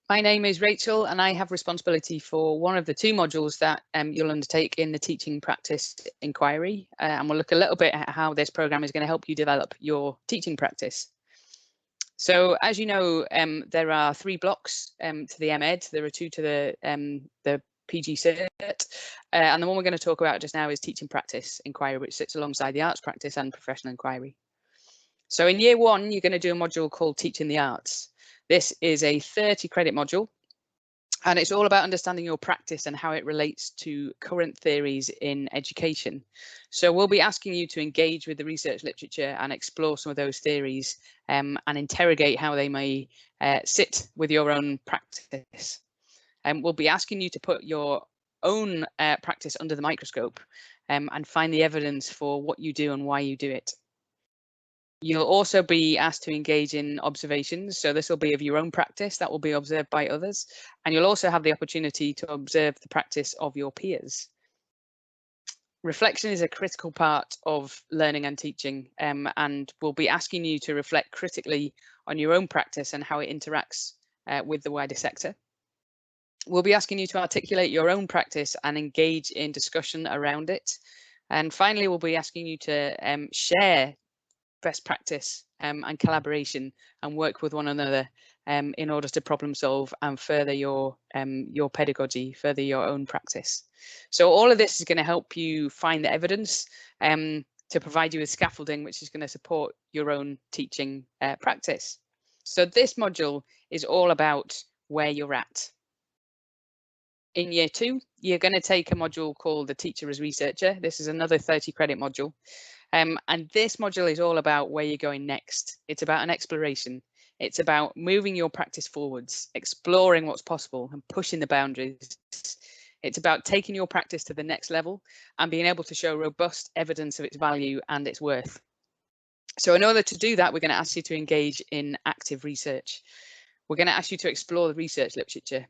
My name is Rachel and I have responsibility for one of the two modules that you'll undertake in the teaching practice inquiry, and we'll look a little bit at how this programme is going to help you develop your teaching practice. So as you know, there are 3 blocks to the MEd, there are 2 to the PG Cert, and the one we're going to talk about just now is teaching practice inquiry, which sits alongside the arts practice and professional inquiry. So in year 1, you're going to do a module called Teaching the Arts. This is a 30 credit module, and it's all about understanding your practice and how it relates to current theories in education. So we'll be asking you to engage with the research literature and explore some of those theories and interrogate how they may sit with your own practice. We'll be asking you to put your own practice under the microscope and find the evidence for what you do and why you do it. You'll also be asked to engage in observations. So this will be of your own practice that will be observed by others. And you'll also have the opportunity to observe the practice of your peers. Reflection is a critical part of learning and teaching, and we'll be asking you to reflect critically on your own practice and how it interacts with the wider sector. We'll be asking you to articulate your own practice and engage in discussion around it. And finally, we'll be asking you to share best practice and collaboration and work with one another in order to problem solve and further your pedagogy, further your own practice. So all of this is going to help you find the evidence to provide you with scaffolding, which is going to support your own teaching practice. So this module is all about where you're at. In year 2, you're going to take a module called the Teacher as Researcher. This is another 30 credit module. And this module is all about where you're going next. It's about an exploration. It's about moving your practice forwards, exploring what's possible and pushing the boundaries. It's about taking your practice to the next level and being able to show robust evidence of its value and its worth. So in order to do that, we're going to ask you to engage in active research. We're going to ask you to explore the research literature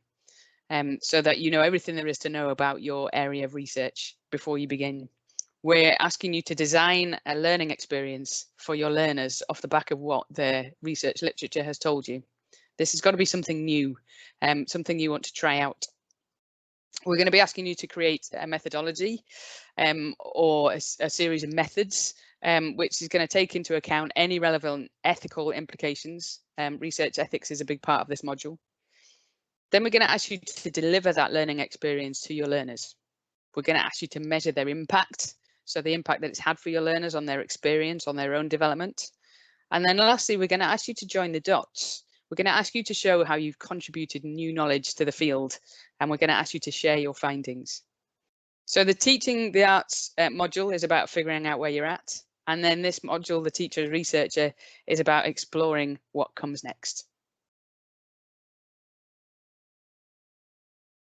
so that you know everything there is to know about your area of research before you begin. We're asking you to design a learning experience for your learners off the back of what the research literature has told you. This has got to be something new, something you want to try out. We're going to be asking you to create a methodology or a series of methods, which is going to take into account any relevant ethical implications. Research ethics is a big part of this module. Then we're going to ask you to deliver that learning experience to your learners. We're going to ask you to measure their impact. So the impact that it's had for your learners on their experience, on their own development. And then lastly, we're going to ask you to join the dots. We're going to ask you to show how you've contributed new knowledge to the field, and we're going to ask you to share your findings. So the Teaching the Arts module is about figuring out where you're at. And then this module, the Teacher as Researcher, is about exploring what comes next.